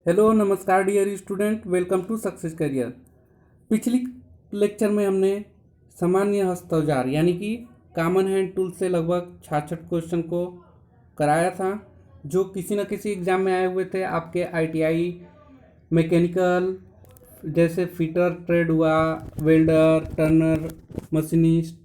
Hello नमस्कार dear student, welcome to success career. पिछली lecture में हमने सामान्य हस्तौजार यानी कि कॉमन हैंड टूल से लगभग 66 क्वेश्चन को कराया था, जो किसी न किसी एग्ज़ाम में आए हुए थे। आपके आईटीआई मैकेनिकल जैसे फिटर ट्रेड हुआ, वेल्डर, टर्नर, मशीनिस्ट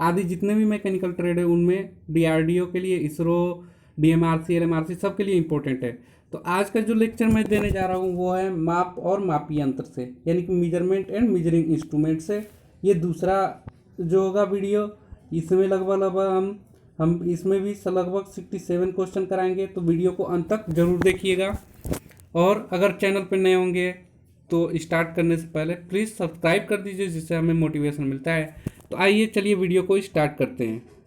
आदि जितने भी मैकेनिकल ट्रेड है उनमें डीआरडीओ के लिए, इसरो, डीएमआरसी, एलएमआरसी सबके लिए इम्पोर्टेंट है। तो आज का जो लेक्चर मैं देने जा रहा हूँ वो है माप और मापी यंत्र से, यानी कि मेजरमेंट एंड मेजरिंग इंस्ट्रूमेंट से। ये दूसरा जो होगा वीडियो, इसमें लगभग लगभग हम इसमें भी लगभग 67 क्वेश्चन कराएंगे। तो वीडियो को अंत तक जरूर देखिएगा, और अगर चैनल पर नए होंगे तो स्टार्ट करने से पहले प्लीज़ सब्सक्राइब कर दीजिए, जिससे हमें मोटिवेशन मिलता है। तो आइए चलिए वीडियो को स्टार्ट करते हैं।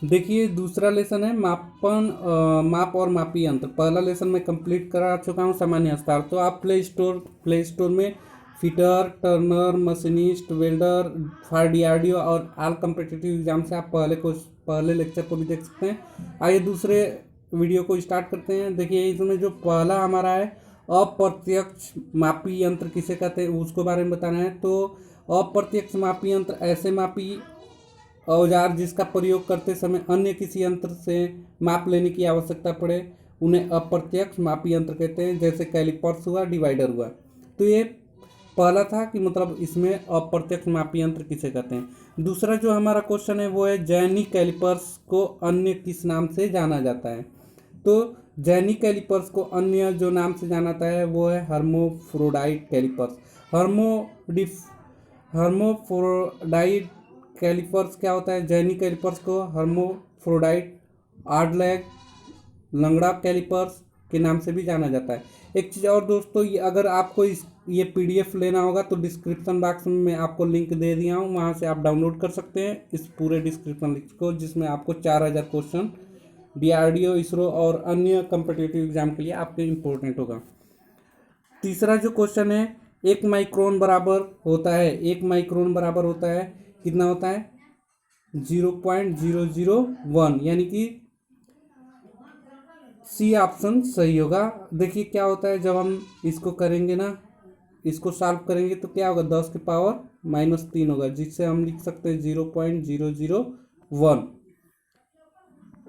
देखिए, दूसरा लेसन है माप और मापी यंत्र। पहला लेसन मैं कंप्लीट करा चुका हूँ, सामान्य हस्तार। तो आप प्ले स्टोर में fitter, Turner, machinist, welder for DRDO और ऑल कम्पिटिटिव एग्जाम से आप पहले लेक्चर को भी देख सकते हैं। आइए दूसरे वीडियो को स्टार्ट करते हैं। देखिए, इसमें जो पहला हमारा है अप्रत्यक्ष मापी यंत्र किसे कहते हैं उसको बारे में बताना है। तो अप्रत्यक्ष मापी यंत्र ऐसे मापी औजार जिसका प्रयोग करते समय अन्य किसी यंत्र से माप लेने की आवश्यकता पड़े, उन्हें अप्रत्यक्ष मापी यंत्र कहते हैं। जैसे कैलिपर्स हुआ, डिवाइडर हुआ। तो ये पहला था कि मतलब इसमें अप्रत्यक्ष मापी यंत्र किसे कहते हैं। दूसरा जो हमारा क्वेश्चन है वो है जैनिक कैलिपर्स को अन्य किस नाम से जाना जाता है। तो जैनिक कैलिपर्स को अन्य जो नाम से जाना जाता है वो है हर्मोफ्रोडाइट कैलिपर्स। हर्मोफ्रोडाइट कैलिपर्स क्या होता है? जैनिक कैलिपर्स को हर्मोफ्रोडाइट, आर्डलैग, लंगड़ा कैलिपर्स के नाम से भी जाना जाता है। एक चीज़ और दोस्तों, ये अगर आपको ये पीडीएफ लेना होगा तो डिस्क्रिप्शन बॉक्स में मैं आपको लिंक दे दिया हूँ, वहाँ से आप डाउनलोड कर सकते हैं इस पूरे डिस्क्रिप्शन लिंक को, जिसमें आपको 4000 क्वेश्चन डीआरडीओ, इसरो और अन्य कम्पिटिटिव एग्जाम के लिए आपके इम्पोर्टेंट होगा। तीसरा जो क्वेश्चन है, 1 माइक्रोन बराबर होता है, 1 माइक्रोन बराबर होता है कितना होता है? 0.001, यानी कि सी ऑप्शन सही होगा। देखिए क्या होता है, जब हम इसको करेंगे ना, इसको सॉल्व करेंगे तो क्या होगा? 10 की पावर -3 होगा, जिससे हम लिख सकते हैं 0.001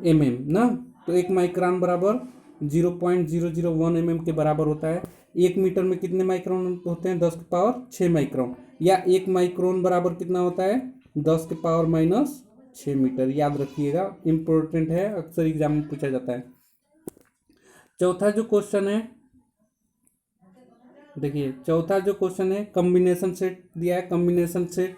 mm ना। तो 1 माइक्रोन बराबर 0.001 mm के बराबर होता है। 1 मीटर में कितने माइक्रोन होते हैं? 10 की पावर 6 माइक्रोन। या 1 माइक्रोन बराबर कितना होता है? 10 की पावर -6 मीटर। याद रखिएगा, इंपॉर्टेंट है, अक्सर एग्जाम में पूछा जाता है। चौथा जो क्वेश्चन है, देखिए चौथा जो क्वेश्चन है, कॉम्बिनेशन सेट दिया है। कॉम्बिनेशन सेट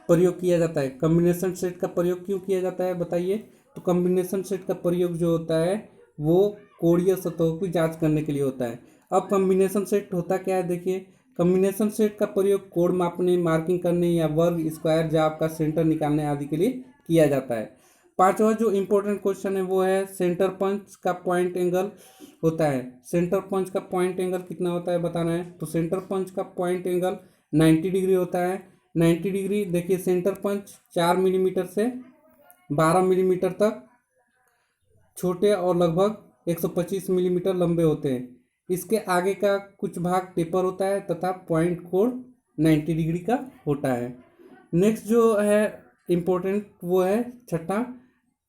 प्रयोग किया जाता है। कॉम्बिनेशन सेट का प्रयोग क्यों किया जाता है बताइए? तो कॉम्बिनेशन सेट का प्रयोग जो होता है वो कोणीय सतहों की जांच करने के लिए होता है। अब कॉम्बिनेशन सेट होता क्या है, देखिए। कॉम्बिनेशन सेट का प्रयोग कोण मापने, मार्किंग करने या वर्ग, स्क्वायर, जाब का सेंटर निकालने आदि के लिए किया जाता है। पांचवा जो इम्पोर्टेंट क्वेश्चन है वो है सेंटर पंच का पॉइंट एंगल होता है। सेंटर पंच का पॉइंट एंगल कितना होता है बताना है। तो सेंटर पंच का पॉइंट एंगल 90 डिग्री होता है। 90 डिग्री, देखिए सेंटर पंच 4 मिलीमीटर से 12 मिलीमीटर तक छोटे और लगभग 125 मिलीमीटर लंबे होते हैं। इसके आगे का कुछ भाग टेपर होता है तथा पॉइंट कोण 90 डिग्री का होता है। नेक्स्ट जो है इम्पोर्टेंट वो है छठा,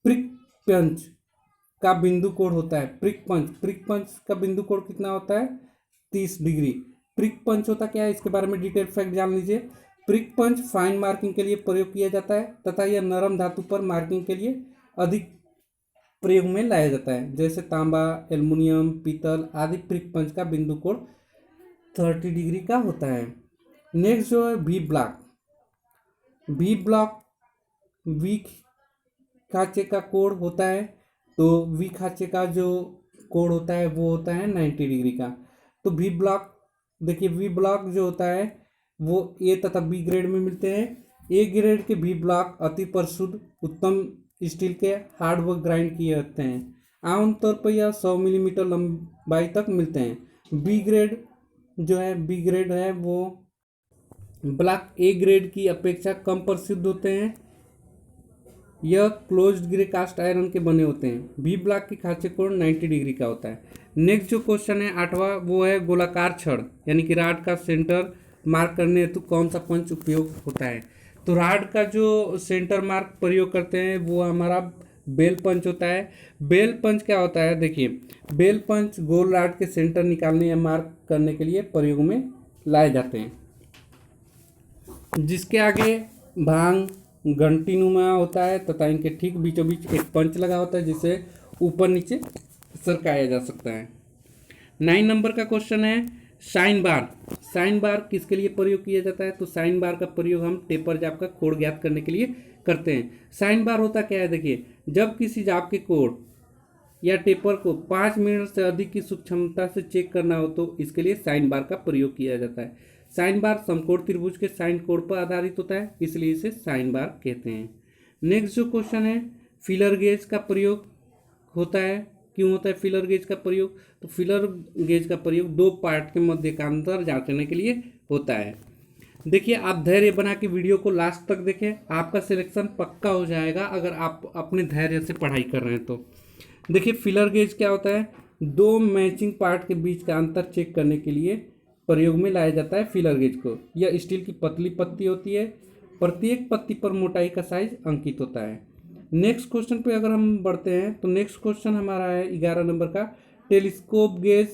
प्रिक पंच का बिंदु कोण होता है। प्रिक पंच का बिंदु कोण कितना होता है? 30 डिग्री। प्रिक पंच होता क्या है, इसके बारे में डिटेल फैक्ट जान लीजिए। प्रिक पंच फाइन मार्किंग के लिए प्रयोग किया जाता है तथा यह नरम धातु पर मार्किंग के लिए अधिक प्रयोग में लाया जाता है, जैसे तांबा, एल्युमिनियम, पीतल आदि। प्रिक पंच का बिंदु कोण 30 डिग्री का होता है। नेक्स्ट जो है V block. V block V खांचे का कोण होता है। तो वी खांचे का जो कोण होता है वो होता है 90 डिग्री का। तो वी ब्लॉक, देखिए वी ब्लॉक जो होता है वो ए तथा बी ग्रेड में मिलते हैं। ए ग्रेड के वी ब्लॉक अति परिशुद्ध उत्तम स्टील के हार्ड वर्क ग्राइंड किए होते हैं। आमतौर पर यह 100 मिलीमीटर लंबाई तक मिलते हैं। बी ग्रेड जो है, बी ग्रेड है वो ब्लॉक ए ग्रेड की अपेक्षा कम परिशुद्ध होते हैं। यह क्लोज्ड ग्रे कास्ट आयरन के बने होते हैं। वी ब्लॉक की खांचे कोण 90 डिग्री का होता है। नेक्स्ट जो क्वेश्चन है 8वां, वो है गोलाकार छड़ यानी कि राड का सेंटर मार्क करने हेतु कौन सा पंच उपयोग होता है। तो राड का जो सेंटर मार्क प्रयोग करते हैं वो हमारा बेल पंच होता है। बेल पंच क्या होता है, देखिए बेल पंच गोल राड के सेंटर निकालने या मार्क करने के लिए प्रयोग में लाए जाते हैं। जिसके आगे भांग घंटीनुमा होता है तथा इनके ठीक बीचों बीच एक पंच लगा होता है जिसे ऊपर नीचे सरकाया जा सकता है। 9 नंबर का क्वेश्चन है साइन बार। साइन बार किसके लिए प्रयोग किया जाता है। तो साइन बार का प्रयोग हम टेपर जाप का कोण ज्ञात करने के लिए करते हैं। साइन बार होता क्या है, देखिए जब किसी जाप के कोण या टेपर को 5 मिनट से अधिक की सूक्ष्मता से चेक करना हो तो इसके लिए साइन बार का प्रयोग किया जाता है। साइन बार समकोण त्रिभुज के साइन कोण पर आधारित होता है, इसलिए इसे साइन बार कहते हैं। नेक्स्ट जो क्वेश्चन है फिलर गेज का प्रयोग होता है। क्यों होता है फिलर गेज का प्रयोग। तो फिलर गेज का प्रयोग दो पार्ट के मध्य का अंतर जांचने के लिए होता है। देखिए आप धैर्य बना के वीडियो को लास्ट तक देखें, आपका सिलेक्शन पक्का हो जाएगा अगर आप अपने धैर्य से पढ़ाई कर रहे हैं तो। देखिए फिलर गेज क्या होता है, दो मैचिंग पार्ट के बीच का अंतर चेक करने के लिए प्रयोग में लाया जाता है फिलर गेज को। यह स्टील की पतली पत्ती होती है, प्रत्येक पत्ती पर मोटाई का साइज अंकित होता है। नेक्स्ट क्वेश्चन पे अगर हम बढ़ते हैं तो नेक्स्ट क्वेश्चन हमारा है 11 नंबर का, टेलीस्कोप गेज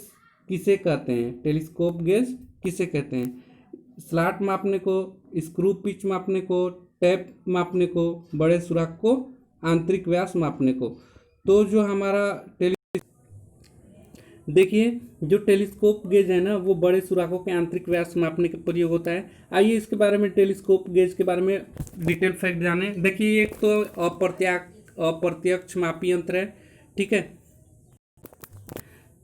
किसे कहते हैं। टेलीस्कोप गेज किसे कहते हैं। स्लॉट मापने को, स्क्रू पिच मापने को, टैप मापने को, बड़े सुराख को, आंतरिक व्यास मापने को। तो जो हमारा देखिए जो टेलीस्कोप गेज है ना वो बड़े सुराखों के आंतरिक व्यास मापने के प्रयोग होता है। आइए इसके बारे में टेलीस्कोप गेज के बारे में डिटेल फैक्ट जाने। देखिए एक तो अप्रत्यक्ष मापी यंत्र है, ठीक है।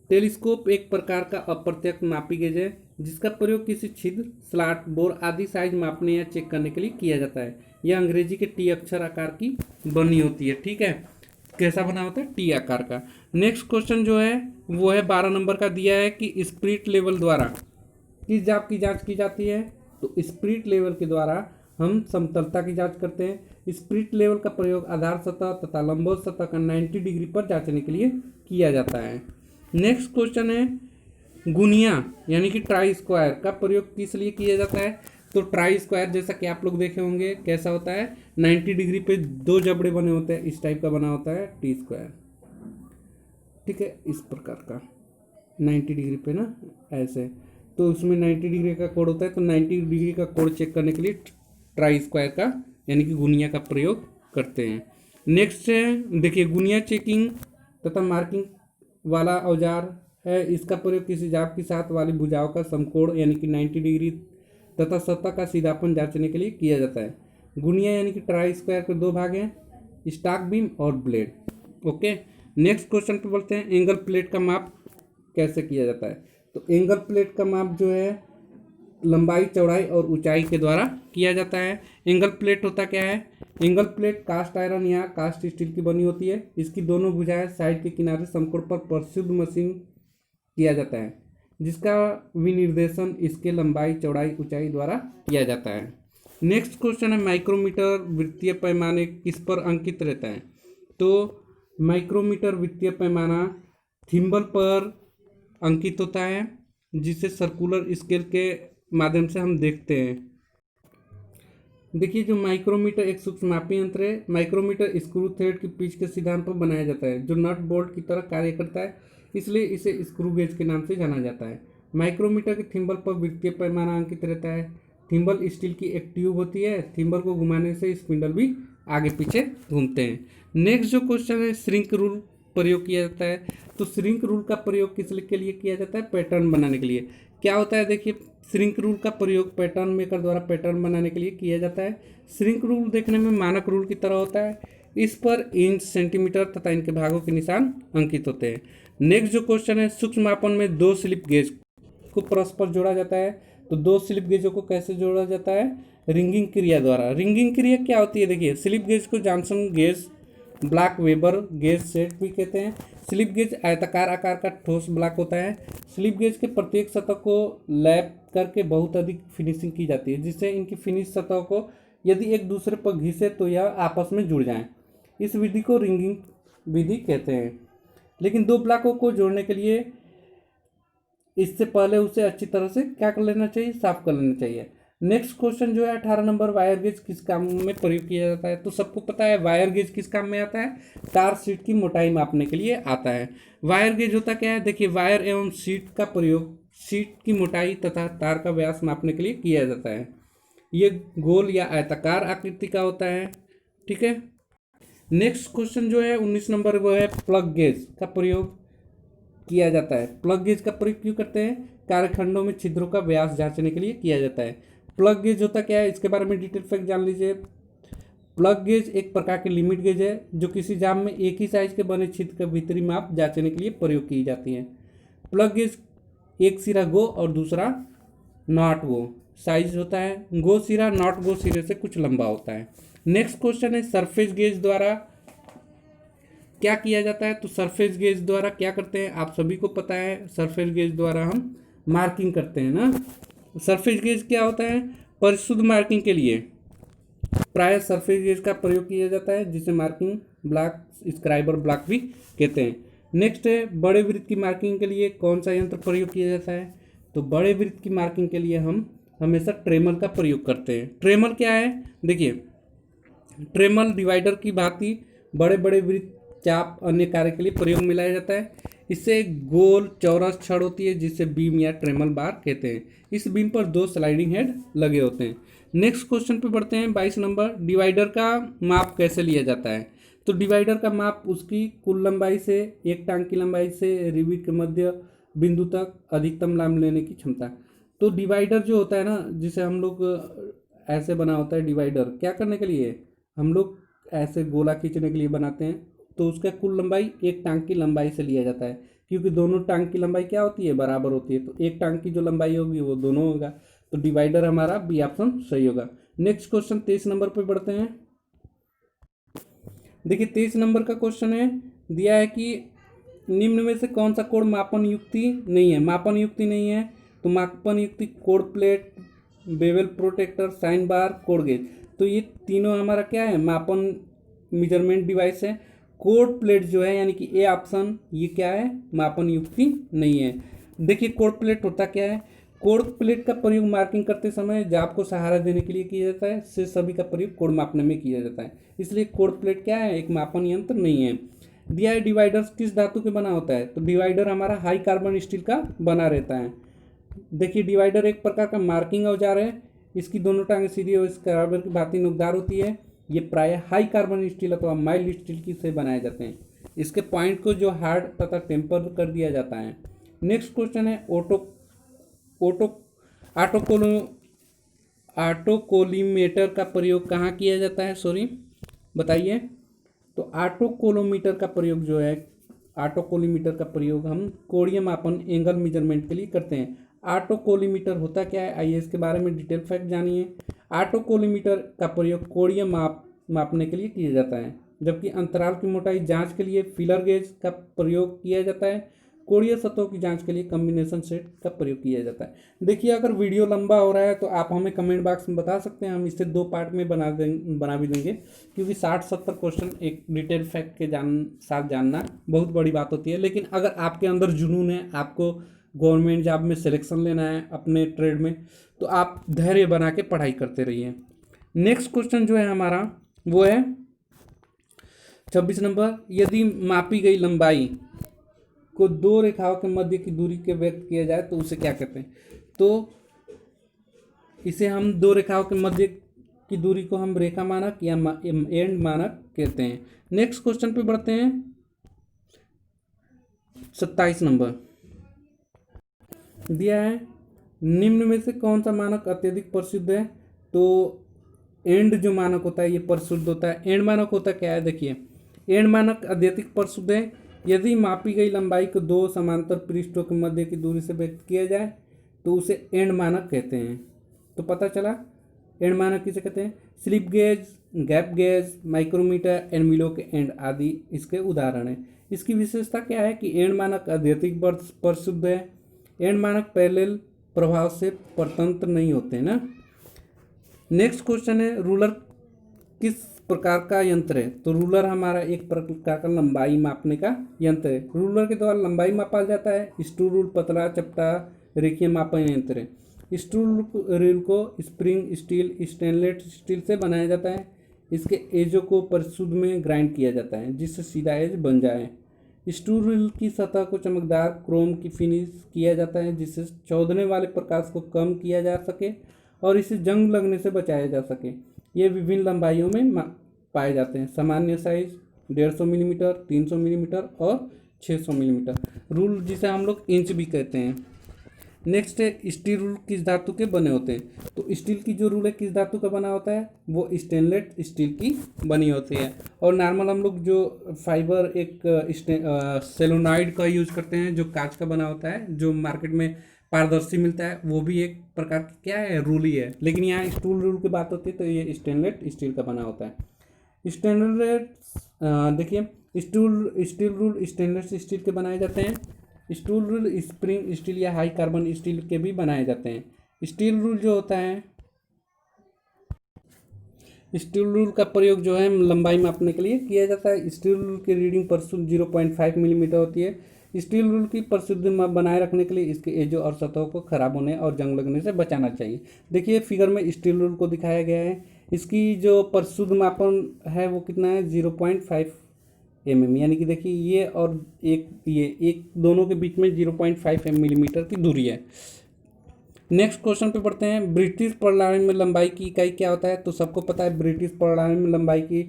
टेलीस्कोप एक प्रकार का अप्रत्यक्ष मापी गेज है जिसका प्रयोग किसी छिद्र, स्लॉट, बोर आदि साइज मापने या चेक करने के लिए किया जाता है। यह अंग्रेजी के टी अक्षर आकार की बनी होती है, ठीक है। कैसा बना होता है, टी आकार का। नेक्स्ट क्वेश्चन जो है वो है 12 नंबर का दिया है कि स्पिरिट लेवल द्वारा किस जाप की जांच की जाती है। तो स्पिरिट लेवल के द्वारा हम समतलता की जांच करते हैं। स्पिरिट लेवल का प्रयोग आधार सतह तथा लंबवत सतह का 90 डिग्री पर जांचने के लिए किया जाता है। नेक्स्ट क्वेश्चन है गुनिया यानी कि ट्राई स्क्वायर का प्रयोग किस लिए किया जाता है। तो ट्राई स्क्वायर जैसा कि आप लोग देखे होंगे कैसा होता है, 90 डिग्री पे दो जबड़े बने होते हैं, इस टाइप का बना होता है टी स्क्वायर, ठीक है, इस प्रकार का 90 डिग्री पे ना ऐसे। तो उसमें 90 डिग्री का कोण होता है, तो 90 डिग्री का कोण चेक करने के लिए ट्राई स्क्वायर का यानी कि गुनिया का प्रयोग करते हैं। नेक्स्ट है देखिए गुनिया चेकिंग तथा मार्किंग वाला औजार है। इसका प्रयोग किसी जाप की साथ वाली भुजाओं का समकोण यानी कि 90 डिग्री तथा सतह का सीधापन जांचने के लिए किया जाता है। गुनिया यानी कि ट्राई स्क्वायर के दो भाग हैं, स्टॉक बीम और ब्लेड, ओके। नेक्स्ट क्वेश्चन पे बोलते हैं एंगल प्लेट का माप कैसे किया जाता है। तो एंगल प्लेट का माप जो है लंबाई, चौड़ाई और ऊंचाई के द्वारा किया जाता है। एंगल प्लेट होता क्या है, एंगल प्लेट कास्ट आयरन या कास्ट स्टील की बनी होती है। इसकी दोनों भुजाएं साइड के किनारे समकोण पर प्रशुद्ध मशीन किया जाता है, जिसका विनिर्देशन इसके लंबाई, चौड़ाई, ऊंचाई द्वारा किया जाता है। नेक्स्ट क्वेश्चन है माइक्रोमीटर वृत्तीय पैमाने किस पर अंकित रहता है। तो माइक्रोमीटर वृत्तीय पैमाना थिम्बल पर अंकित होता है, जिसे सर्कुलर स्केल के माध्यम से हम देखते हैं। देखिए जो माइक्रोमीटर एक सूक्ष्म मापी यंत्र है। माइक्रोमीटर स्क्रू थ्रेड की पिच के सिद्धांत पर बनाया जाता है जो नट बोल्ट की तरह कार्य करता है, इसलिए इसे स्क्रू गेज के नाम से जाना जाता है। माइक्रोमीटर के थिम्बल पर वृत्तीय पैमाना अंकित रहता है। थिम्बल स्टील की एक ट्यूब होती है, थिम्बल को घुमाने से स्पिंडल भी आगे पीछे घूमते हैं। नेक्स्ट जो क्वेश्चन है श्रिंक रूल प्रयोग किया जाता है। तो श्रिंक रूल का प्रयोग किस के लिए किया जाता है, पैटर्न बनाने के लिए। क्या होता है देखिए श्रिंक रूल का प्रयोग पैटर्न मेकर द्वारा पैटर्न बनाने के लिए किया जाता है। श्रिंक रूल देखने में मानक रूल की तरह होता है, इस पर इंच, सेंटीमीटर तथा इनके भागों के निशान अंकित होते हैं। नेक्स्ट जो क्वेश्चन है सूक्ष्म मापन में दो स्लिप गेज को परस्पर जोड़ा जाता है। तो दो स्लिप गेजों को कैसे जोड़ा जाता है, रिंगिंग क्रिया द्वारा। रिंगिंग क्रिया क्या होती है, देखिए स्लिप गेज को Johnson gauge, block weber gauge set भी कहते हैं। स्लिप गेज आयताकार आकार का ठोस ब्लॉक होता है। स्लिप गेज के प्रत्येक सतह को लैप करके बहुत अधिक फिनिशिंग की जाती है, जिससे इनकी फिनिश सतह को यदि एक दूसरे पर घिसे तो यह आपस में जुड़ जाएं। इस विधि को रिंगिंग विधि कहते हैं। लेकिन दो ब्लॉकों को जोड़ने के लिए इससे पहले उसे अच्छी तरह से क्या कर लेना चाहिए, साफ कर लेना चाहिए। नेक्स्ट क्वेश्चन जो है 18 नंबर, वायर गेज किस काम में प्रयोग किया जाता है? तो सबको पता है वायर गेज किस काम में आता है, तार शीट की मोटाई मापने के लिए आता है। वायर गेज होता क्या है, देखिए वायर एवं शीट का प्रयोग शीट की मोटाई तथा तार का व्यास मापने के लिए किया जाता है। ये गोल या आयताकार आकृति का होता है, ठीक है। नेक्स्ट क्वेश्चन जो है 19 नंबर, वो है प्लग गेज का प्रयोग किया जाता है। प्लग गेज का प्रयोग क्यों करते हैं? कार्यखंडों में छिद्रों का व्यास जांचने के लिए किया जाता है। प्लग गेज होता क्या है, इसके बारे में डिटेल फैक्ट जान लीजिए। प्लग गेज एक प्रकार की लिमिट गेज है जो किसी जाम में एक ही साइज के बने छिद्र का भीतरी माप जांचने के लिए प्रयोग की जाती है। प्लग गेज एक सिरा गो और दूसरा नॉट गो साइज होता है। गो सिरा नॉट गो सिरे से कुछ लंबा होता है। नेक्स्ट क्वेश्चन है सरफेस गेज द्वारा क्या किया जाता है? तो सरफेस गेज द्वारा क्या करते हैं, आप सभी को पता है। सरफेस गेज द्वारा हम मार्किंग करते हैं ना। सरफेस गेज क्या होता है? परिशुद्ध मार्किंग के लिए प्राय सरफेस गेज का प्रयोग किया जाता है, जिसे मार्किंग ब्लॉक, स्क्राइबर ब्लॉक भी कहते हैं। नेक्स्ट है बड़े वृत्त की मार्किंग के लिए कौन सा यंत्र प्रयोग किया जाता है? तो बड़े वृत्त की मार्किंग के लिए हम हमेशा ट्रेमल का प्रयोग करते हैं। ट्रेमल क्या है, देखिए ट्रेमल डिवाइडर की भांति बड़े बड़े वृत्त, चाप, अन्य कार्य के लिए प्रयोग में लाया जाता है। इससे एक गोल चौरस छड़ होती है जिसे बीम या ट्रेमल बार कहते हैं। इस बीम पर दो स्लाइडिंग हेड लगे होते हैं। नेक्स्ट क्वेश्चन पे बढ़ते हैं 22 नंबर, डिवाइडर का माप कैसे लिया जाता है? तो डिवाइडर का माप उसकी कुल लंबाई से, एक टांग की लंबाई से रिवेट के मध्य बिंदु तक अधिकतम लाभ लेने की क्षमता। तो डिवाइडर जो होता है ना, जिसे हम लोग ऐसे बना होता है डिवाइडर, क्या करने के लिए? हम लोग ऐसे गोला खींचने के लिए बनाते हैं। तो उसका कुल लंबाई एक टांग की लंबाई से लिया जाता है, क्योंकि दोनों टांग की लंबाई क्या होती है, बराबर होती है। तो एक टांग की जो लंबाई होगी वो दोनों होगा। तो डिवाइडर हमारा बी ऑप्शन सही होगा। नेक्स्ट क्वेश्चन 23 नंबर पे बढ़ते हैं। देखिए 23 नंबर का क्वेश्चन है, दिया है कि निम्न में से कौन सा कोण मापन युक्ति नहीं है? मापन युक्ति नहीं है तो मापन युक्ति code plate, bevel protector, sine bar, code gauge. तो ये तीनों हमारा क्या है, मापन मेजरमेंट डिवाइस है। कोड प्लेट जो है यानी कि ए ऑप्शन, ये क्या है, मापन युक्ति नहीं है। देखिए कोड प्लेट होता क्या है? कोड प्लेट का प्रयोग मार्किंग करते समय जाप को सहारा देने के लिए किया जाता है। से सभी का प्रयोग कोड मापने में किया जाता है, इसलिए कोड प्लेट क्या है, एक मापन यंत्र नहीं है। दिया है डिवाइडर किस धातु के बना होता है? तो डिवाइडर हमारा हाई कार्बन स्टील का बना रहता है। देखिए डिवाइडर एक प्रकार का मार्किंग औजार है। इसकी दोनों टांगें सीधी और स्क्राइबर की भांति नोकदार होती है। ये प्राय हाई कार्बन स्टील अथवा माइल्ड स्टील की से बनाए जाते हैं। इसके पॉइंट को जो हार्ड तथा टेम्पर कर दिया जाता है। नेक्स्ट क्वेश्चन है ऑटोकोलिमेटर का प्रयोग कहाँ किया जाता है? सॉरी बताइए। तो ऑटोकोलोमीटर का प्रयोग जो है, ऑटोकोलिमेटर का प्रयोग हम कोणीय मापन, एंगल मेजरमेंट के लिए करते हैं। ऑटोकोलिमेटर होता क्या है, आइए इसके बारे में डिटेल फैक्ट जानिए। ऑटोकोलिमेटर का प्रयोग कोणीय मापने के लिए किया जाता है, जबकि अंतराल की मोटाई जांच के लिए फीलर गेज का प्रयोग किया जाता है। कोणीय सतहों की जांच के लिए कॉम्बिनेशन सेट का प्रयोग किया जाता है। देखिए अगर वीडियो लंबा हो रहा है तो आप हमें कमेंट बॉक्स में बता सकते हैं, हम इसे 2 पार्ट में बना भी देंगे, क्योंकि 60-70 क्वेश्चन एक डिटेल फैक्ट के साथ जानना बहुत बड़ी बात होती है। लेकिन अगर आपके अंदर जुनून है, आपको गवर्नमेंट जॉब में सिलेक्शन लेना है अपने ट्रेड में, तो आप धैर्य बना के पढ़ाई करते रहिए। नेक्स्ट क्वेश्चन जो है हमारा वो है 26 नंबर, यदि मापी गई लंबाई को 2 रेखाओं के मध्य की दूरी के व्यक्त किया जाए तो उसे क्या कहते हैं? तो इसे हम 2 रेखाओं के मध्य की दूरी को हम रेखा मानक या एंड मानक कहते हैं। नेक्स्ट क्वेश्चन पे बढ़ते हैं 27 नंबर, दिया है निम्न में से कौन सा मानक अत्यधिक प्रसिद्ध है? तो एंड जो मानक होता है ये प्रसिद्ध होता है। एंड मानक होता क्या है, देखिए एंड मानक अत्यधिक प्रसिद्ध है यदि मापी गई लंबाई को 2 समांतर पृष्ठों के मध्य की दूरी से व्यक्त किया जाए तो उसे एंड मानक कहते हैं। तो पता चला एंड मानक किसे कहते हैं? Slip gauge, gap gauge, micrometer, and मिलो के एंड आदि इसके उदाहरण हैं। इसकी विशेषता क्या है कि एंड मानक अत्यधिक प्रसिद्ध है। एंड मानक पैरेलल प्रभाव से परतंत्र नहीं होते ना। नेक्स्ट क्वेश्चन है रूलर किस प्रकार का यंत्र है? तो रूलर हमारा एक प्रकार का लंबाई मापने का यंत्र है। रूलर के द्वारा लंबाई मापा जाता है। स्क्रू रूल पतला चपटा रेखीय मापन यंत्र है। स्क्रू रूल को स्प्रिंग स्टील स्टेनलेस स्टील से बनाया जाता है। इसके एजों को परिशुद्ध में ग्राइंड किया जाता है जिससे सीधा एज बन जाए। स्क्रू रूल की सतह को चमकदार क्रोम की फिनिश किया जाता है जिससे चौंधने वाले प्रकाश को कम किया जा सके और इसे जंग लगने से बचाया जा सके। ये विभिन्न लंबाइयों में पाए जाते हैं। सामान्य साइज 150 मिलीमीटर, 300 मिलीमीटर और 600 मिलीमीटर। रूल जिसे हम लोग इंच भी कहते हैं। नेक्स्ट है स्टील रूल किस धातु के बने होते हैं? तो स्टील की जो रूल है किस धातु का बना होता है? वो स्टेनलेस स्टील की बनी होती है। और नॉर्मल हम लोग जो फाइबर एक सेलोनाइड का यूज करते हैं जो कांच का बना होता है, जो मार्केट में पारदर्शी मिलता है, वो भी एक प्रकार की क्या है, रूल ही है। लेकिन यहाँ स्टील रूल की बात होती है तो ये स्टेनलेस स्टील का बना होता है। स्टेनलेस देखिए स्टील रूल स्टेनलेस स्टील के बनाए जाते हैं। स्टील रूल स्प्रिंग स्टील या हाई कार्बन स्टील के भी बनाए जाते हैं। स्टील रूल जो होता है, स्टील रूल का प्रयोग जो है लंबाई मापने के लिए किया जाता है। स्टील रूल की रीडिंग परिशुद्ध 0.5 मिलीमीटर होती है। स्टील रूल की परिशुद्धि बनाए रखने के लिए इसके एजों और सतहों को खराब होने और जंग लगने से बचाना चाहिए। देखिए फिगर में स्टील रूल को दिखाया गया है। इसकी जो परिशुद्ध मापन है वो कितना है? 0.5 mm, यानी कि देखिए ये और ये दोनों के बीच में 0.5 मिलीमीटर की दूरी है। नेक्स्ट क्वेश्चन पे बढ़ते हैं। ब्रिटिश प्रणाली में लंबाई की इकाई क्या होता है? तो सबको पता है ब्रिटिश प्रणाली में लंबाई की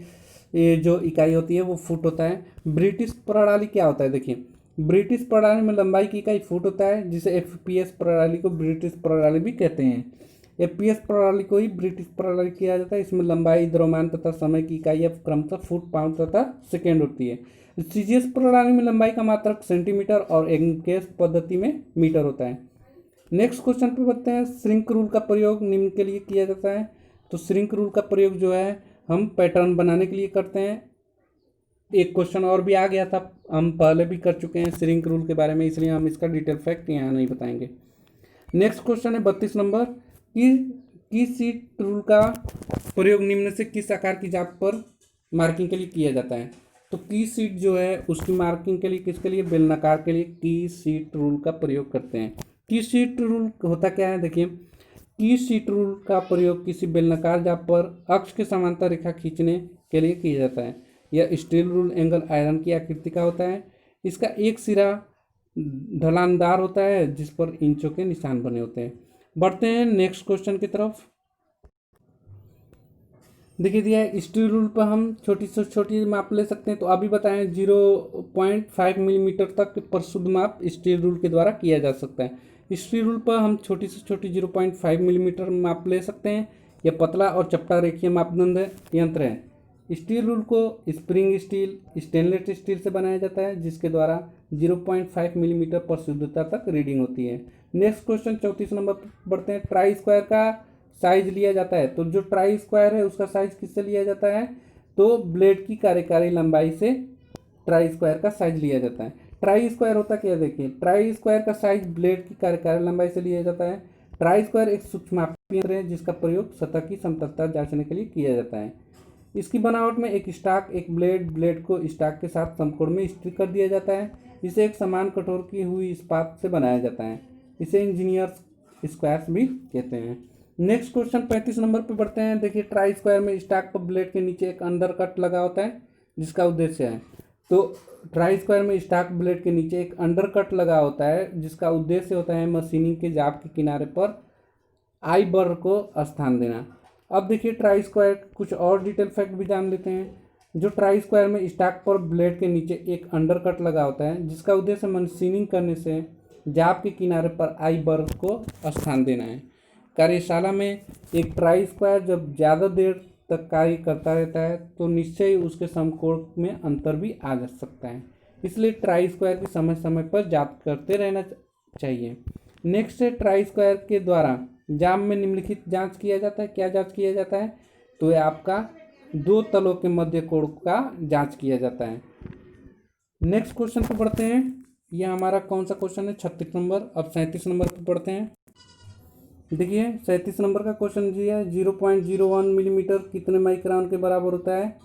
ये जो इकाई होती है वो फुट होता है। ब्रिटिश प्रणाली क्या होता है? देखिए ब्रिटिश प्रणाली में लंबाई की इकाई फुट होता है, जिसे एफपीएस प्रणाली को ब्रिटिश प्रणाली भी कहते हैं। एफपीएस प्रणाली को ही ब्रिटिश प्रणाली किया जाता है। इसमें लंबाई, द्रव्यमान तथा समय की इकाई क्रमशः फुट, पाउंड तथा सेकेंड होती है। सीजीएस प्रणाली में लंबाई का मात्रक सेंटीमीटर और एंकेस पद्धति में मीटर होता है। नेक्स्ट क्वेश्चन पे बढ़ते हैं। श्रिंक रूल का प्रयोग निम्न के लिए किया जाता है। तो श्रिंक रूल का प्रयोग जो है हम पैटर्न बनाने के लिए करते हैं। एक क्वेश्चन और भी आ गया था, हम पहले भी कर चुके हैं श्रिंक रूल के बारे में, इसलिए हम इसका डिटेल फैक्ट यहाँ नहीं बताएंगे। नेक्स्ट क्वेश्चन है 32 नंबर की सीट रूल का प्रयोग निम्न से किस आकार की जाप पर मार्किंग के लिए किया जाता है? तो की सीट जो है उसकी मार्किंग के लिए किसके लिए? बेलनाकार के लिए की सीट रूल का प्रयोग करते हैं। की सीट रूल होता क्या है? देखिए की सीट रूल का प्रयोग किसी बेलनाकार जाप पर अक्ष के समांतर रेखा खींचने के लिए किया जाता है। यह स्टील रूल एंगल आयरन की आकृति का होता है। इसका एक सिरा ढलानदार होता है जिस पर इंचों के निशान बने होते हैं। बढ़ते हैं नेक्स्ट क्वेश्चन की तरफ। देखिए दिया है स्टील रूल पर हम छोटी से छोटी माप ले सकते हैं। तो अभी बताएं 0.5 मिलीमीटर तक परिशुद्ध माप स्टील रूल के द्वारा किया जा सकता है। स्टील रूल पर हम छोटी से छोटी 0.5 मिलीमीटर माप ले सकते हैं। यह पतला और चपटा रेखीय मापदंड यंत्र है। स्टील रूल को स्प्रिंग स्टील स्टेनलेस स्टील से बनाया जाता है जिसके द्वारा 0.5 मिलीमीटर परिशुद्धता तक रीडिंग होती है। नेक्स्ट क्वेश्चन 34 नंबर पर बढ़ते हैं। ट्राई स्क्वायर का साइज लिया जाता है। तो जो ट्राई स्क्वायर है उसका साइज किससे लिया जाता है? तो ब्लेड की कार्यकारी लंबाई से ट्राई स्क्वायर का साइज लिया जाता है। ट्राई स्क्वायर होता क्या? देखिए ट्राई स्क्वायर का साइज ब्लेड की कार्यकारी लंबाई से लिया जाता है। ट्राई स्क्वायर एक सूक्ष्मापी यंत्र है जिसका प्रयोग सतह की समतलता जांचने के लिए किया जाता है। इसकी बनावट में एक स्टॉक, एक ब्लेड को स्टॉक के साथ समकोण में स्थिर कर दिया जाता है। इसे एक समान कठोर की हुई इस्पात से बनाया जाता है। इसे इंजीनियर्स स्क्वायर्स भी कहते हैं। नेक्स्ट क्वेश्चन 35 नंबर पे बढ़ते हैं। देखिए ट्राई स्क्वायर में स्टॉक पर ब्लेड के नीचे एक अंडर कट लगा होता है जिसका उद्देश्य है, तो ट्राई स्क्वायर में स्टॉक ब्लेड के नीचे एक अंडर कट लगा होता है जिसका उद्देश्य होता है मशीनिंग के जाप के किनारे पर आई बर को स्थान देना। अब देखिए ट्राई स्क्वायर कुछ और डिटेल फैक्ट भी जान लेते हैं। जो ट्राई स्क्वायर में स्टॉक पर ब्लेड के नीचे एक अंडर कट लगा होता है जिसका उद्देश्य मशीनिंग करने से जाप के किनारे पर आई बर को स्थान देना है। कार्यशाला में एक ट्राई स्क्वायर जब ज़्यादा देर तक कार्य करता रहता है तो निश्चय ही उसके समकोण में अंतर भी आ जा सकता है। इसलिए ट्राई स्क्वायर की समय समय पर जांच करते रहना चाहिए। नेक्स्ट है ट्राई स्क्वायर के द्वारा जाप में निम्नलिखित जांच किया जाता है। क्या जांच किया जाता है? तो ये आपका दो तलों के मध्य कोण का जांच किया जाता है। नेक्स्ट क्वेश्चन पर बढ़ते हैं। यह हमारा कौन सा क्वेश्चन है? 36 नंबर। अब 37 नंबर पर पढ़ते हैं। देखिए 37 नंबर का क्वेश्चन जी है, 0.01 मिलीमीटर कितने माइक्रोन के बराबर होता है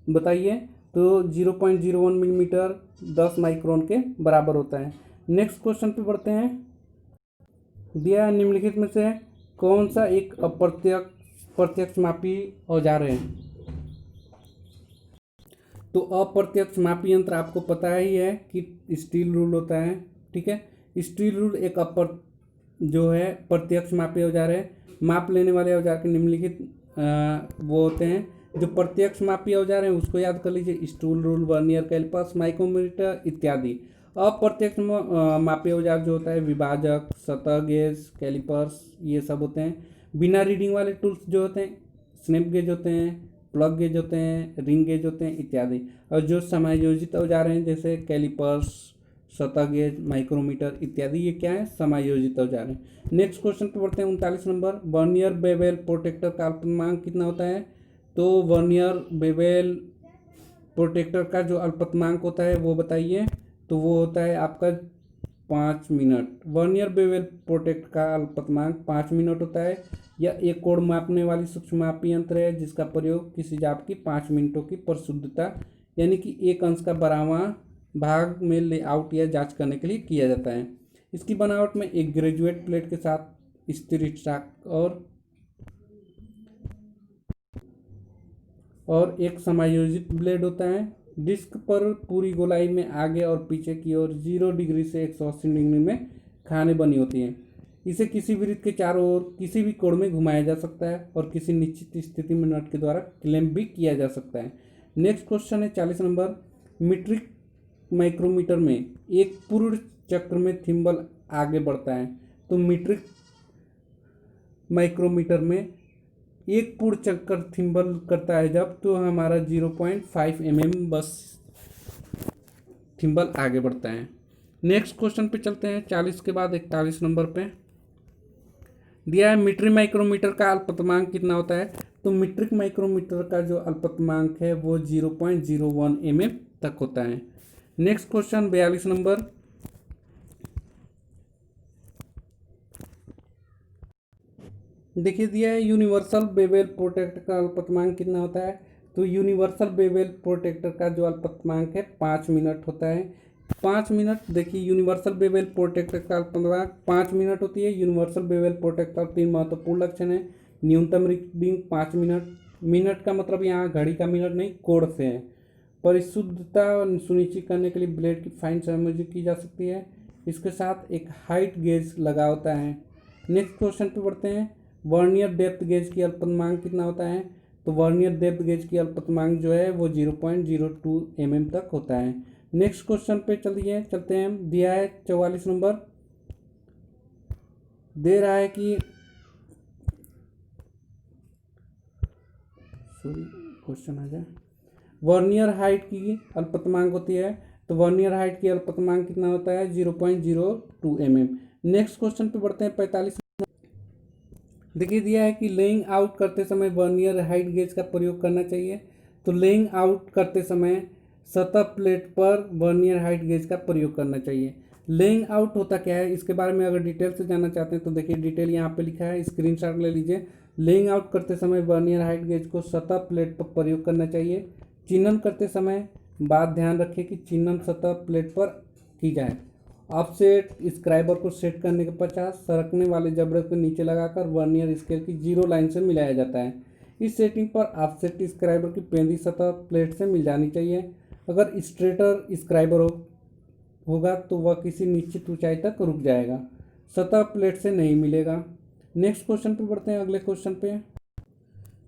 बताइए। तो 0.01 मिलीमीटर 10 माइक्रोन के बराबर होता है। नेक्स्ट क्वेश्चन पे बढ़ते हैं। दिया है निम्नलिखित में से कौन सा एक प्रत्यक्ष मापी औजार है। तो अप्रत्यक्ष मापी यंत्र आपको पता ही है कि स्टील रूल होता है, ठीक है। स्टील रूल एक जो है प्रत्यक्ष मापी औजार है। माप लेने वाले औजार के निम्नलिखित वो होते हैं। जो प्रत्यक्ष मापी औजार हैं उसको याद कर लीजिए, steel rule, vernier calipers, micrometer इत्यादि। अप्रत्यक्ष मापी औजार जो होता है विभाजक, सतह गेज, कैलिपर्स, ये सब होते हैं। बिना रीडिंग वाले टूल्स जो होते हैं स्नैप गेज होते हैं, प्लग गेज होते हैं, रिंग गेज होते हैं इत्यादि। और जो समायोजित औजार हैं जैसे कैलिपर्स, सतह गेज, माइक्रोमीटर इत्यादि, ये क्या है समायोजित औजार हैं। नेक्स्ट क्वेश्चन पे बढ़ते हैं 39 नंबर। वर्नियर बेवेल प्रोटेक्टर का अल्पतमांक कितना होता है। तो वर्नियर बेवेल प्रोटेक्टर का जो अल्पतमांक होता है वो बताइए। तो वो होता है आपका 5 मिनट। वर्नियर बेवेल प्रोटेक्टर का अल्पतमांक 5 मिनट होता है। यह एक कोण मापने वाली सूक्ष्ममापी यंत्र है जिसका प्रयोग किसी जाप की 5 मिनटों की परिशुद्धता यानी कि 1 अंश का 12वां भाग में लेआउट या जांच करने के लिए किया जाता है। इसकी बनावट में एक ग्रेजुएट प्लेट के साथ स्थिर स्टॉक और एक समायोजित ब्लेड होता है। डिस्क पर पूरी गोलाई में आगे और पीछे की ओर 0 डिग्री से 180 डिग्री में खाने बनी होती हैं। इसे किसी वृत्त के चारों ओर किसी भी कोण में घुमाया जा सकता है और किसी निश्चित स्थिति में नट के द्वारा क्लैंप भी किया जा सकता है। नेक्स्ट क्वेश्चन है 40 नंबर। मीट्रिक माइक्रोमीटर में एक पूर्ण चक्र में थिम्बल आगे बढ़ता है। तो मीट्रिक माइक्रोमीटर में एक पूर्ण चक्कर थिम्बल करता है जब, तो हमारा 0.5 mm बस थिम्बल आगे बढ़ता है। नेक्स्ट क्वेश्चन पे चलते हैं 40 के बाद 41 नंबर पे दिया है मीट्रिक माइक्रोमीटर का अल्पतमांक कितना होता है। तो मीट्रिक माइक्रोमीटर का जो अल्पतमांक है वो 0.01 mm तक होता है। Next question 42 number. देखिए दिया है यूनिवर्सल बेवेल प्रोटेक्टर का अल्पतमांक कितना होता है। तो यूनिवर्सल बेवेल प्रोटेक्टर का जो अल्पतमांक है 5 मिनट होता है। 5 मिनट। देखिए यूनिवर्सल बेवेल प्रोटेक्टर का अल्पतमांक 5 मिनट होती है। यूनिवर्सल बेवेल प्रोटेक्टर 3 महत्वपूर्ण लक्षण है। न्यूनतम रीडिंग 5 मिनट। मिनट का मतलब यहाँ घड़ी का मिनट नहीं, कोण से है। परिशुद्धता सुनिश्चित करने के लिए ब्लेड की फाइन समायोजित की जा सकती है। इसके साथ एक हाइट गेज लगा होता है। नेक्स्ट क्वेश्चन पे बढ़ते हैं। वर्नियर डेप्थ गेज की अल्पतमांक कितना होता है। तो वर्नियर डेप्थ गेज की अल्पतमांक जो है वो 0.02 mm तक होता है। नेक्स्ट क्वेश्चन पे चलते हैं। दिया है 44 नंबर। दे रहा है कि क्वेश्चन आ जाए, वर्नियर हाइट की अल्पतमांक होती है। तो वर्नियर हाइट की अल्पतमांक कितना होता है 0.02 mm। नेक्स्ट क्वेश्चन पे बढ़ते हैं 45। देखिए दिया है कि लेइंग आउट करते समय वर्नियर हाइट गेज का प्रयोग करना चाहिए। तो लेइंग आउट करते समय सतह प्लेट पर वर्नियर हाइट गेज का प्रयोग करना चाहिए। लेइंग आउट होता क्या है, इसके बारे में अगर डिटेल से जानना चाहते हैं तो देखिए डिटेल यहाँ पे लिखा है, स्क्रीनशॉट ले लीजिए। लेइंग आउट करते समय वर्नियर हाइट गेज को सतह प्लेट पर प्रयोग करना चाहिए। चिन्हन करते समय बात ध्यान रखें कि चिन्हन सतह प्लेट पर की जाए। ऑफसेट स्क्राइबर को सेट करने के पश्चात सरकने वाले जबड़े को नीचे लगाकर वर्नियर स्केल की 0 लाइन से मिलाया जाता है। इस सेटिंग पर ऑफसेट स्क्राइबर की पेंदी सतह प्लेट से मिल जानी चाहिए। अगर स्ट्रेटर स्क्राइबर होगा तो वह किसी निश्चित ऊंचाई तक रुक जाएगा, सतह प्लेट से नहीं मिलेगा। नेक्स्ट क्वेश्चन पे बढ़ते हैं। अगले क्वेश्चन पे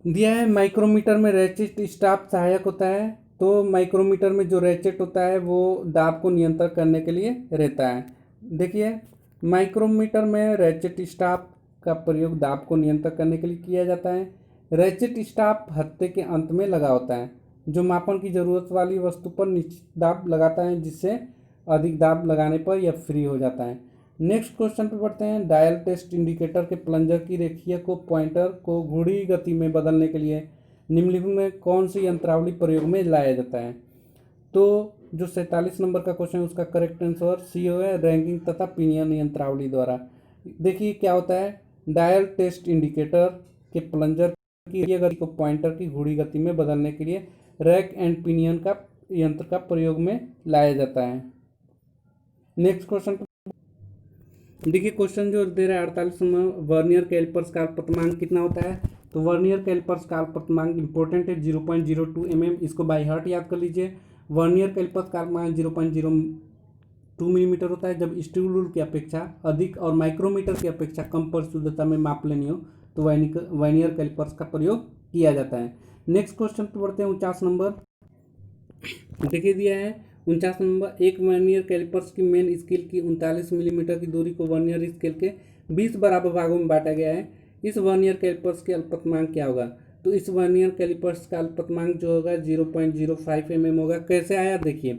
दिया है माइक्रोमीटर में रैचेट स्टाफ सहायक होता है। तो माइक्रोमीटर में जो रैचेट होता है वो दाब को नियंत्रण करने के लिए रहता है। देखिए माइक्रोमीटर में रैचेट स्टाफ का प्रयोग दाब को नियंत्रण करने के लिए किया जाता है। रैचेट स्टाफ हत्थे के अंत में लगा होता है जो मापन की ज़रूरत वाली वस्तु पर निश्चित दाब लगाता है, जिससे अधिक दाब लगाने पर यह फ्री हो जाता है। नेक्स्ट क्वेश्चन पे बढ़ते हैं। डायल टेस्ट इंडिकेटर के प्लंजर की रेखीय को पॉइंटर को घुड़ी गति में बदलने के लिए निम्नलिखित में कौन सी यंत्रावली प्रयोग में लाया जाता है। तो जो 47 नंबर का क्वेश्चन है उसका करेक्ट आंसर सी है, रैंकिंग तथा पिनियन यंत्रावली द्वारा। देखिए क्या होता है, डायल टेस्ट इंडिकेटर के प्लंजर की गति को पॉइंटर की घुड़ी गति में बदलने के लिए रैक एंड पिनियन का यंत्र का प्रयोग में लाया जाता है। नेक्स्ट क्वेश्चन देखिए, क्वेश्चन जो दे रहा है 48 में, वर्नियर कैलिपर्स का अल्पतमांक कितना होता है। तो वर्नियर कैलिपर्स का अल्पतमांक इंपॉर्टेंट है 0.02 mm, इसको बाय हार्ट याद कर लीजिए। वर्नियर कैलिपर्स का अल्पतमांक 0.02 मिलीमीटर होता है। जब स्टील रूल की अपेक्षा अधिक और माइक्रोमीटर की अपेक्षा कम परिशुद्धता में माप लेनी हो तो वर्नियर कैलिपर्स का प्रयोग किया जाता है। नेक्स्ट क्वेश्चन पर बढ़ते हैं 49 नंबर। देखिए दिया है 49 नंबर, एक वर्नियर कैलिपर्स की मेन स्केल की 39 मिलीमीटर की दूरी को वर्नियर स्केल के 20 बराबर भागों में बांटा गया है। इस वर्नियर कैलिपर्स के अल्पतमांक क्या होगा। तो इस वर्नियर कैलिपर्स का अल्पतमांक जो होगा 0.05 mm होगा। कैसे आया देखिए,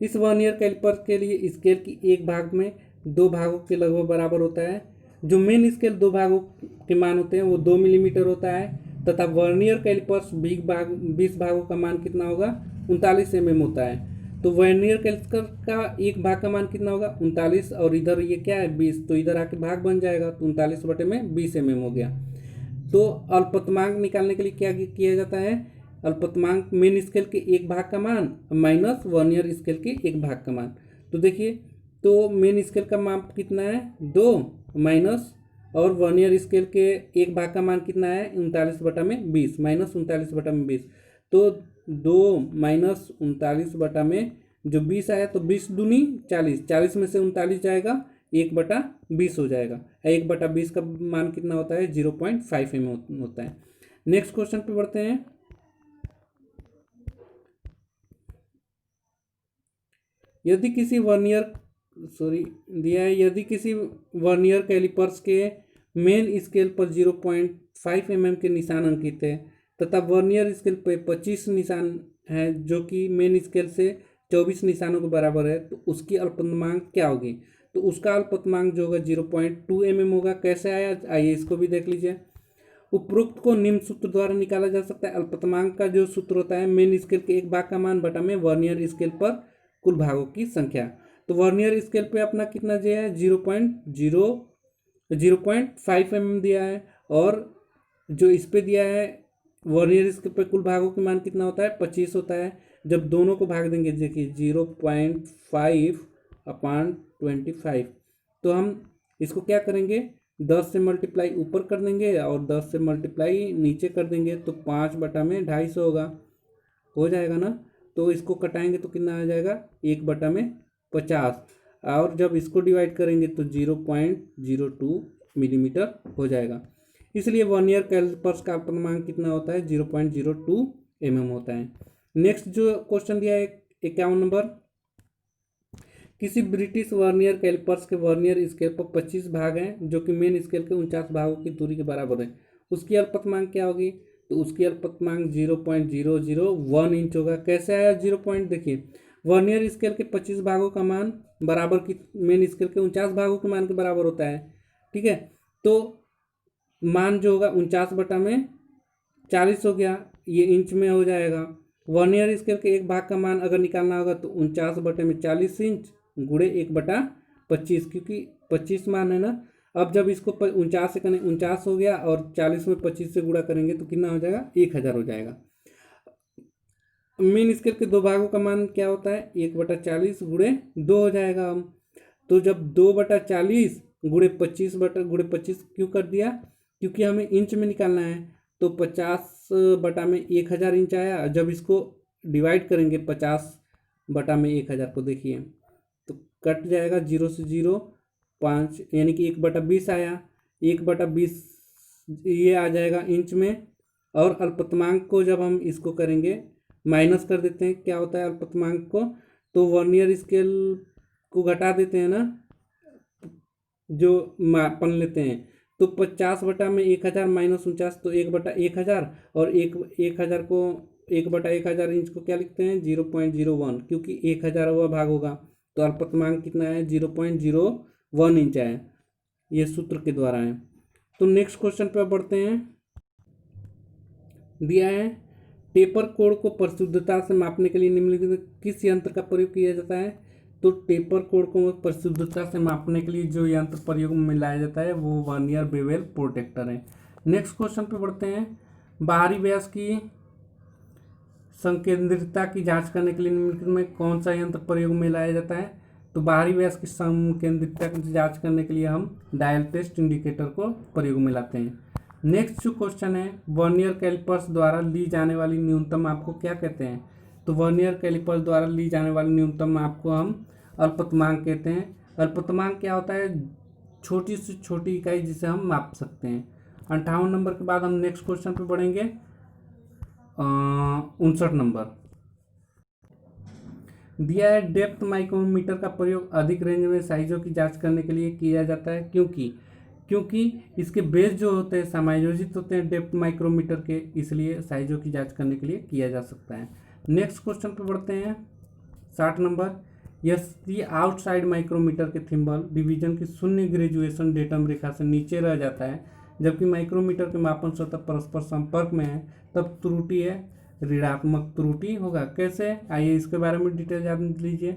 इस वर्नियर कैलिपर्स के लिए स्केल की एक भाग में दो भागों के लगभग बराबर होता है। जो मेन स्केल दो भागों के मान होते हैं वो 2 मिलीमीटर होता है, तथा वर्नियर कैलिपर्स 20 भागों का मान कितना होगा 39 mm होता है। तो वर्नियर कैलिपर का एक भाग का मान कितना होगा 39, और इधर ये क्या है 20, तो इधर आके भाग बन जाएगा, तो 39 बटे में 20 mm हो गया। तो अल्पतमांक निकालने के लिए क्या किया जाता है, अल्पतमांक मेन स्केल के एक भाग का मान माइनस वर्नियर स्केल के एक भाग का मान। तो देखिए, तो मेन स्केल का मान कितना है 2 माइनस, और वर्नियर स्केल के एक भाग का मान कितना है 39 बटा में 20 माइनस 39 बटा में 20। तो 2 माइनस 39 बटा में जो 20 आया, तो 20 दूनी 40, 40 में से 39 जाएगा 1/20 हो जाएगा। 1/20 का मान कितना होता है 0.5 mm होता है। नेक्स्ट क्वेश्चन पे बढ़ते हैं। यदि किसी वर्नियर कैलिपर्स के मेन स्केल पर 0.5 mm के निशान अंकित है तथा वर्नियर स्केल पर 25 निशान है जो कि मेन स्केल से 24 निशानों के बराबर है, तो उसकी अल्पतमांक क्या होगी। तो उसका अल्पतमांक जो होगा 0.2 mm होगा। कैसे आया आइए इसको भी देख लीजिए। उपरोक्त को निम्न सूत्र द्वारा निकाला जा सकता है। अल्पतमांक का जो सूत्र होता है मेन स्केल के एक भाग का मान बटा में वर्नियर स्केल पर कुल भागों की संख्या। तो वर्नियर स्केल पे अपना कितना दिया है 0.5 mm दिया है, और जो इस पे दिया है वर्नियर स्केल पे कुल भागों के मान कितना होता है 25 होता है। जब दोनों को भाग देंगे देखिए 0.5/25, तो हम इसको क्या करेंगे 10 से मल्टीप्लाई ऊपर कर देंगे और 10 से मल्टीप्लाई नीचे कर देंगे, तो 5 बटा में 250 होगा, हो जाएगा ना। तो इसको कटाएंगे तो कितना आ जाएगा 1/50, और जब इसको डिवाइड करेंगे तो 0.02 मिलीमीटर हो जाएगा। इसलिए वर्नियर कैलिपर्स का अल्पतमांक कितना होता है 0.02 mm होता है। नेक्स्ट जो क्वेश्चन दिया है 51 नंबर, किसी ब्रिटिश वर्नियर कैलिपर्स के वर्नियर स्केल पर 25 भाग हैं जो कि मेन स्केल के 49 भागों की दूरी के बराबर है। उसकी अल्पतमांक क्या होगी। तो उसकी अल्पतमांक 0.001 इंच होगा। कैसे आया 0. देखिए, वर्नियर स्केल के 25 भागों का मान बराबर की मेन स्केल के 49 भागों के मान के बराबर होता है, ठीक है। तो मान जो होगा 49 बटा में 40 हो गया, ये इंच में हो जाएगा। वर्नियर स्केल के एक भाग का मान अगर निकालना होगा तो 49 बटे में 40 इंच गुणे 1/25, क्योंकि 25 मान है ना। अब जब इसको 49 से करें 49 हो गया, और 40 में 25 से गुणा करेंगे तो कितना हो जाएगा 1000 हो जाएगा। मेन स्केल के दो भागों का मान क्या होता है 1/40 गुणे 2 हो जाएगा। तो जब 2/40 गुणे 25 क्यों कर दिया, क्योंकि हमें इंच में निकालना है। तो 50 बटा में 1000 इंच आया। जब इसको डिवाइड करेंगे 50 बटा में 1000 को देखिए तो कट जाएगा 0 से 0 5, यानी कि 1/20 आया। 1/20 ये आ जाएगा इंच में, और अल्पतमांक को जब हम इसको करेंगे माइनस कर देते हैं, क्या होता है अल्पतमांक को, तो वर्नियर स्केल को घटा देते हैं ना, जो मापन लेते हैं। तो 50 बटा में 1000 माइनस 49, तो 1/1000, और 1000 को 1/1000 इंच को क्या लिखते हैं 0.01, क्योंकि 1000वां भाग होगा। तो अल्पतमांक कितना है 0.01 इंच है, ये सूत्र के द्वारा है। तो नेक्स्ट क्वेश्चन पर बढ़ते हैं। दिया है टेपर कोण को परिशुद्धता से मापने के लिए निम्नलिखित किस यंत्र का प्रयोग किया जाता है। तो टेपर कोण को परिशुद्धता से मापने के लिए जो यंत्र प्रयोग में लाया जाता है वो वर्नियर बेवल प्रोटेक्टर है। नेक्स्ट क्वेश्चन पे बढ़ते हैं। बाहरी व्यास की संकेंद्रितता की जांच करने के लिए निम्नलिखित में कौन सा यंत्र प्रयोग में लाया जाता है? तो बाहरी व्यास की संकेंद्रितता की जांच करने के लिए हम डायल टेस्ट इंडिकेटर को प्रयोग में लाते हैं। नेक्स्ट जो क्वेश्चन है, वर्नियर कैलिपर्स द्वारा ली जाने वाली न्यूनतम माप को क्या कहते हैं? तो वर्नियर कैलिपर्स द्वारा ली जाने वाली न्यूनतम माप को हम अल्पतमांक कहते हैं। अल्पतमांक क्या होता है? छोटी से छोटी इकाई जिसे हम माप सकते हैं। 58 नंबर के बाद हम नेक्स्ट क्वेश्चन पे बढ़ेंगे। 59 नंबर दिया है, डेप्थ माइक्रोमीटर का प्रयोग अधिक रेंज में साइजों की जांच करने के लिए किया जाता है। क्योंकि इसके बेस जो होते हैं समायोजित होते हैं डेप्थ माइक्रोमीटर के, इसलिए साइजों की जांच करने के लिए किया जा सकता है। नेक्स्ट क्वेश्चन पे बढ़ते हैं। 60 नंबर, यदि आउटसाइड माइक्रोमीटर के थिम्बल डिवीजन की शून्य ग्रेजुएशन डेटम रेखा से नीचे रह जाता है जबकि माइक्रोमीटर के मापन सतह परस्पर संपर्क में है, तब त्रुटि है, ऋणात्मक त्रुटि होगा। कैसे? आइए इसके बारे में डिटेल जान लीजिए।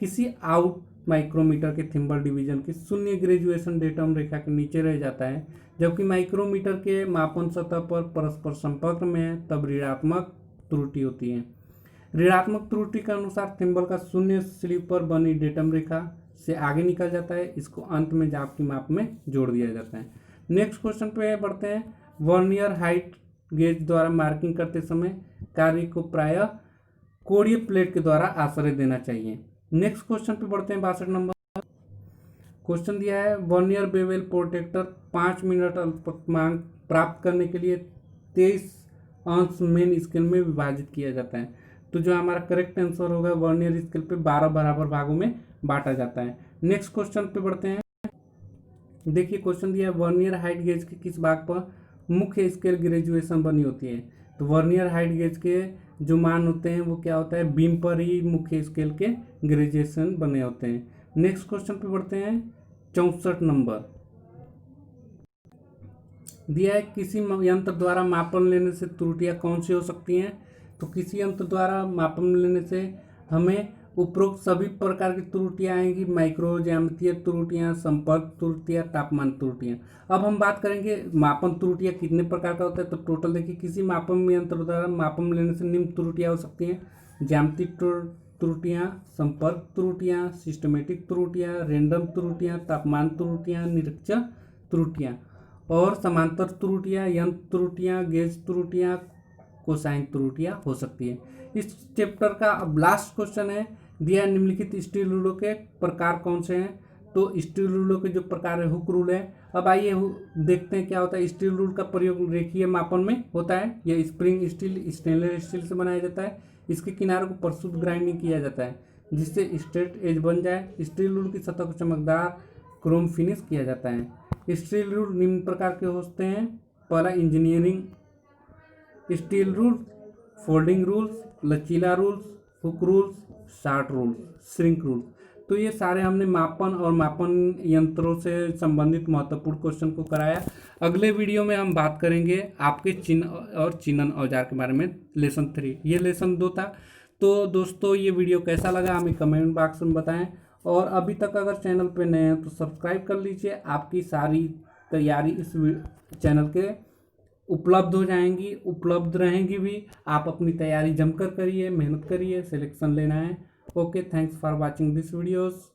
किसी आउट माइक्रोमीटर के थिम्बल डिवीजन की शून्य ग्रेजुएशन डेटम रेखा के नीचे रह जाता है जबकि माइक्रोमीटर के मापन सतह पर परस्पर संपर्क में है, तब ऋणात्मक त्रुटि होती है। ऋणात्मक त्रुटि के अनुसार थिम्बल का शून्य स्लीव पर बनी डेटम रेखा से आगे निकल जाता है, इसको अंत में जाप की माप में जोड़ दिया जाता है। नेक्स्ट क्वेश्चन पे बढ़ते हैं। वर्नियर हाइट गेज द्वारा मार्किंग करते समय कार्य को प्रायः कोणीय प्लेट के द्वारा आश्रय देना चाहिए। नेक्स्ट क्वेश्चन पे बढ़ते हैं। 62 नंबर क्वेश्चन दिया है, वर्नियर बेवल प्रोटेक्टर 5 मिनट अल्पतमांक प्राप्त करने के लिए 23 अंश मेन स्केल में विभाजित किया जाता है। तो जो हमारा करेक्ट आंसर होगा, वर्नियर स्केल पे 12 बराबर भागों में बांटा जाता है। नेक्स्ट क्वेश्चन पे बढ़ते हैं। देखिए क्वेश्चन दिया है, वर्नियर हाइट गेज के किस भाग पर मुख्य स्केल ग्रेजुएशन बनी होती है? तो वर्नियर हाइट गेज के जो मान होते हैं वो क्या होता है? बीम पर ही मुख्य स्केल के ग्रेजुएशन बने होते हैं। नेक्स्ट क्वेश्चन पे बढ़ते हैं। 64 नंबर दिया है, किसी यंत्र द्वारा मापन लेने से त्रुटियां कौन सी हो सकती हैं? तो किसी यंत्र द्वारा मापन लेने से हमें उपरोक्त सभी प्रकार की त्रुटियां आएंगी, माइक्रो ज्यामितीय त्रुटियां, संपर्क त्रुटियां, तापमान त्रुटियां। अब हम बात करेंगे मापन त्रुटियां कितने प्रकार का होता है। तो टोटल देखिए, किसी मापन यंत्र द्वारा मापन लेने से निम्न त्रुटियां हो सकती हैं: ज्यामितीय त्रुटियां, संपर्क त्रुटियां, सिस्टमेटिक त्रुटियां, रेंडम त्रुटियां, तापमान त्रुटियां, निरीक्षण त्रुटियां और समांतर त्रुटियां, यंत्र त्रुटियां, गेज त्रुटियां, कोसाइन त्रुटियां हो सकती है। इस चैप्टर का अब लास्ट क्वेश्चन है, दिया निम्नलिखित स्टील रूलों के प्रकार कौन से हैं? तो स्टील रूलों के जो प्रकार है, हुक रूल है। अब आइए देखते हैं क्या होता है। स्टील रूल का प्रयोग रेखीय मापन में होता है। यह स्प्रिंग स्टील, स्टेनलेस स्टील से बनाया जाता है। इसके किनारों को प्रशुद्ध ग्राइंडिंग किया जाता है जिससे स्ट्रेट एज बन जाए। स्टील रूल की सतह को चमकदार क्रोम फिनिश किया जाता है। स्टील रूल निम्न प्रकार के होते हैं। पहला, engineering steel rule, folding rules, लचीला rules, hook rules, short rules, shrink rules. तो ये सारे हमने मापन और मापन यंत्रों से संबंधित महत्वपूर्ण क्वेश्चन को कराया। अगले वीडियो में हम बात करेंगे आपके चिन्ह और चिन्हन औजार के बारे में, लेसन 3। ये लेसन 2 था। तो दोस्तों ये वीडियो कैसा लगा हमें कमेंट बॉक्स में बताएं और अभी तक अगर चैनल पे नए हैं तो सब्सक्राइब कर लीजिए। आपकी सारी तैयारी इस चैनल के उपलब्ध हो जाएंगी, उपलब्ध रहेंगी भी। आप अपनी तैयारी जमकर करिए, मेहनत करिए, सिलेक्शन लेना है। Okay, thanks for watching this videos.